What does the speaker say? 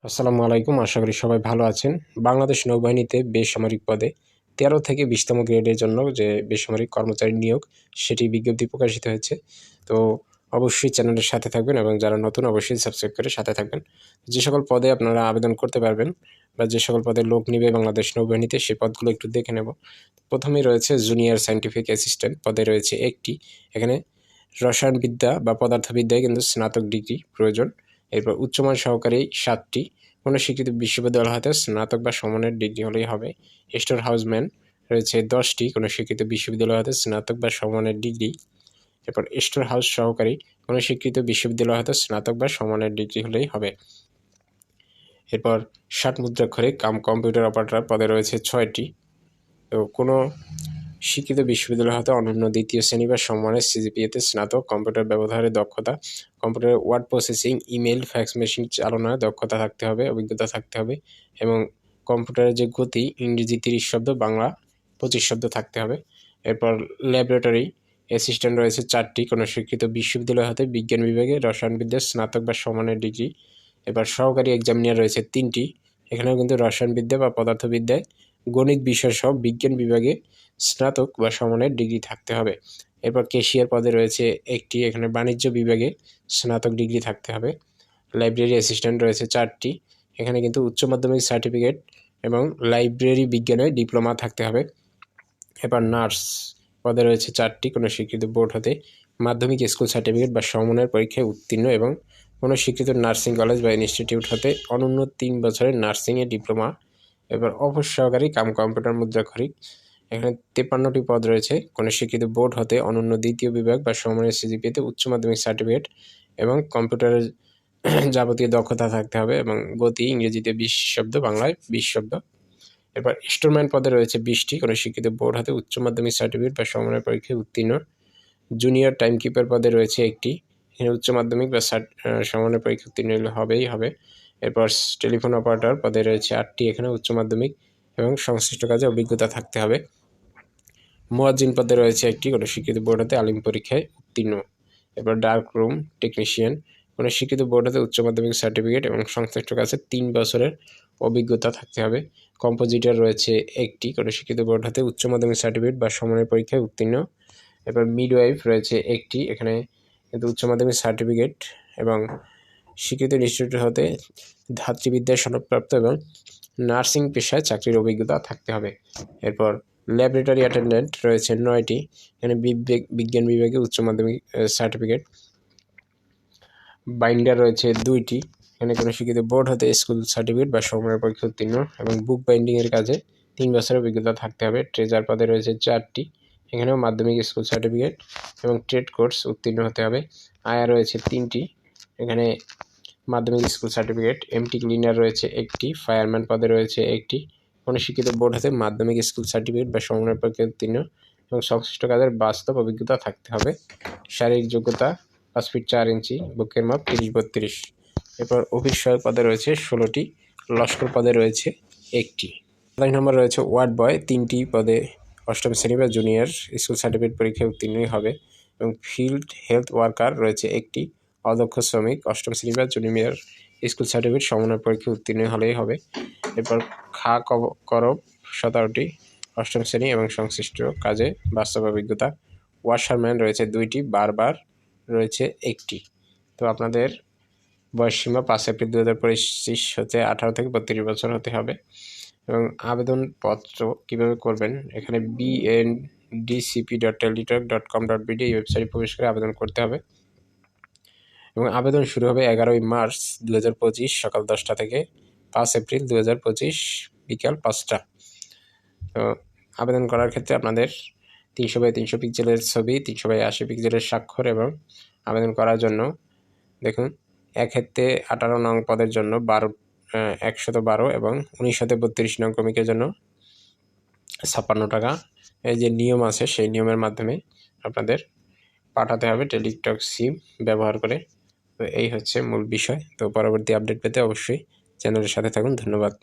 আসসালামু আলাইকুম। আশা করি সবাই ভালো আছেন। বাংলাদেশ নৌবাহিনীতে বেসামরিক পদে 13 থেকে 20তম গ্রেডের জন্য যে বেসামরিক কর্মচারী নিয়োগ, সেটি বিজ্ঞপ্তি প্রকাশিত হয়েছে। তো অবশ্যই চ্যানেলের সাথে থাকবেন এবং যারা নতুন অবশ্যই সাবস্ক্রাইব করে সাথে থাকবেন। যে সকল পদে আপনারা আবেদন করতে পারবেন বা যে সকল পদে লোক নিবে বাংলাদেশ নৌবাহিনীতে, সেই পদগুলো একটু দেখে নেব। প্রথমেই রয়েছে জুনিয়র সায়েন্টিফিক অ্যাসিস্ট্যান্ট পদে রয়েছে একটি। এখানে রসায়নবিদ্যা বা পদার্থবিদ্যায় কিন্তু স্নাতক ডিগ্রি প্রয়োজন। এরপর উচ্চমান সহকারী 7টি, কোনো স্বীকৃত বিশ্ববিদ্যালয় হতে স্নাতক বা সমানের ডিগ্রি হলেই হবে। স্টোর হাউসম্যান রয়েছে 10টি, কোনো স্বীকৃত বিশ্ববিদ্যালয় হতে স্নাতক বা সমানের ডিগ্রি। এরপর স্টোর হাউস সহকারী, কোনো স্বীকৃত বিশ্ববিদ্যালয় হতে স্নাতক বা সমানের ডিগ্রি হলেই হবে। এরপর 60 মুদ্রাক্ষরিক কম্পিউটার অপারেটর পদে রয়েছে 6টি। তো কোনো শিক্ষিত বিশ্ববিদ্যালয় হতে অনন্য দ্বিতীয় শ্রেণী বা সম্মানের সিজিপিএতে স্নাতক, কম্পিউটার ব্যবহারে দক্ষতা, কম্পিউটারের word processing, email, fax machine চালনায় দক্ষতা থাকতে হবে, অভিজ্ঞতা থাকতে হবে এবং কম্পিউটারের যে গতি, ইংরেজি 30 শব্দ, বাংলা 25 শব্দ থাকতে হবে। এরপর ল্যাবরেটরি অ্যাসিস্ট্যান্ট রয়েছে 4টি, কোনো স্বীকৃত বিশ্ববিদ্যালয় হতে বিজ্ঞান বিভাগে রসায়নবিদ্যার স্নাতক বা সমানের ডিগ্রি। এবার সহকারী এক্সামিনার রয়েছে 3টি, এখানেও কিন্তু রসায়নবিদ্যা বা পদার্থবিদ্যায় গণিত বিষয় সহ বিজ্ঞান বিভাগে স্নাতক বা সমানের ডিগ্রি থাকতে হবে। এরপর ক্যাশিয়ার পদে রয়েছে একটি, এখানে বাণিজ্য বিভাগে স্নাতক ডিগ্রি থাকতে হবে। লাইব্রেরি অ্যাসিস্ট্যান্ট রয়েছে 4টি, এখানে কিন্তু উচ্চ মাধ্যমিক সার্টিফিকেট এবং লাইব্রেরি বিজ্ঞানে ডিপ্লোমা থাকতে হবে। এবার নার্স পদে রয়েছে 4টি, কোনো স্বীকৃত বোর্ড হতে মাধ্যমিক স্কুল সার্টিফিকেট বা সমমানের পরীক্ষায় উত্তীর্ণ এবং কোনো স্বীকৃত নার্সিং কলেজ বা ইনস্টিটিউট হতে অনন্য 3 বছরের নার্সিংয়ে ডিপ্লোমা। এবার অফিস সহকারী কম্পিউটার মুদ্রাক্ষরিক, এখানে 53টি পদ রয়েছে, কোনো স্বীকৃত বোর্ড হতে অনন্য দ্বিতীয় বিভাগ বা সমমানের সিজিপিএতে উচ্চ মাধ্যমিক সার্টিফিকেট এবং কম্পিউটারের যাবতীয় দক্ষতা থাকতে হবে এবং গতি ইংরেজিতে 20 শব্দ, বাংলায় 20 শব্দ। এরপর স্টোরম্যান পদে রয়েছে 20টি, কোনো শিক্ষিত বোর্ড হাতে উচ্চ মাধ্যমিক সার্টিফিকেট বা সমমানের পরীক্ষায় উত্তীর্ণ। জুনিয়র টাইম কিপার পদে রয়েছে একটি, এখানে উচ্চ মাধ্যমিক বা সমমানের পরীক্ষা উত্তীর্ণ হলেই হবে। এরপর টেলিফোন অপারেটর পদে রয়েছে 8টি, এখানে উচ্চ মাধ্যমিক এবং সংশ্লিষ্ট কাজে অভিজ্ঞতা থাকতে হবে। মুয়াজ্জিন পদে রয়েছে একটি, কোনো স্বীকৃত বোর্ড হাতে আলিম পরীক্ষায় উত্তীর্ণ। এরপর ডার্ক রুম টেকনিশিয়ান, কোনো শিক্ষিত বোর্ড হাতে উচ্চ মাধ্যমিক সার্টিফিকেট এবং সংশ্লিষ্ট কাজে 3 বছরের অভিজ্ঞতা থাকতে হবে। কম্পোজিটর রয়েছে একটি, কোনো শিক্ষিত বোর্ড হাতে উচ্চ মাধ্যমিক সার্টিফিকেট বা সমমানের পরীক্ষায় উত্তীর্ণ। এরপর মিডওয়াইফ রয়েছে একটি, এখানে কিন্তু উচ্চ মাধ্যমিক সার্টিফিকেট এবং স্বীকৃত ইনস্টিটিউট হতে ধাত্রীবিদ্যায় সনদপ্রাপ্ত এবং নার্সিং পেশায় চাকরির অভিজ্ঞতা থাকতে হবে। এরপর ল্যাবরেটরি অ্যাটেন্ডেন্ট রয়েছে 9টি, এখানে বিজ্ঞান বিভাগে উচ্চ মাধ্যমিক সার্টিফিকেট। বাইন্ডার রয়েছে 2টি, এখানে কোনো শিক্ষিত বোর্ড হতে স্কুল সার্টিফিকেট বা সমমানের পরীক্ষা উত্তীর্ণ এবং বুক বাইন্ডিংয়ের কাজে 3 বছরের অভিজ্ঞতা থাকতে হবে। ট্রেজার পদে রয়েছে 4টি, এখানেও মাধ্যমিক স্কুল সার্টিফিকেট এবং ট্রেড কোর্স উত্তীর্ণ হতে হবে। আয়া রয়েছে 3টি, এখানে মাধ্যমিক স্কুল সার্টিফিকেট। এমটি ক্লিনার রয়েছে একটি, ফায়ারম্যান পদে রয়েছে একটি, কোনো শিক্ষিত বোর্ড হতে মাধ্যমিক স্কুল সার্টিফিকেট বা সমমানের পরীক্ষা উত্তীর্ণ এবং সংশ্লিষ্ট কাজের বাস্তব অভিজ্ঞতা থাকতে হবে। শারীরিক যোগ্যতা 5 ফিট 4 ইঞ্চি, বুকের মাপ 30-32। এরপর অফিস সহায়ক পদে রয়েছে 16টি, লস্কর পদে রয়েছে একটি। 27 নম্বর রয়েছে ওয়ার্ড বয় 3টি পদে 8ম শ্রেণী বা জুনিয়র স্কুল সার্টিফিকেট পরীক্ষায় উত্তীর্ণই হবে এবং ফিল্ড হেলথ ওয়ার্কার রয়েছে একটি, অদক্ষ শ্রমিক 8ম শ্রেণী বা জুনিয়র স্কুল সার্টিফিকেট সমমানের পরীক্ষায় উত্তীর্ণ হলেই হবে। এরপর করব 17টি, 8ম শ্রেণী এবং সংশ্লিষ্ট কাজে বাস্তব অভিজ্ঞতা। ওয়াশারম্যান রয়েছে 2টি, বারবার রয়েছে একটি। তো আপনাদের বয়সসীমা 5 এপ্রিল 2025 হতে 18 থেকে 32 বছর হতে হবে এবং আবেদনপত্র কিভাবে করবেন, এখানে bndcp.teletalk.com.bd এই ওয়েবসাইটে প্রবেশ করে আবেদন করতে হবে এবং আবেদন শুরু হবে 11 মার্চ 2025 সকাল 10টা থেকে 5 এপ্রিল 2025 বিকাল 5টা। তো আবেদন করার ক্ষেত্রে আপনাদের 300x300 পিক্সেলের ছবি, 300x80 পিক্সেলের স্বাক্ষর এবং আবেদন করার জন্য দেখুন, এক্ষেত্রে 18 নং পদের জন্য 112 এবং 19-32 নং ক্রমিকের জন্য 56 টাকা। এই যে নিয়ম আছে, সেই নিয়মের মাধ্যমে আপনাদের পাঠাতে হবে টেলিটক সিম ব্যবহার করে। তো এই হচ্ছে মূল বিষয়। তো পরবর্তী আপডেট পেতে অবশ্যই চ্যানেলের সাথে থাকুন। ধন্যবাদ।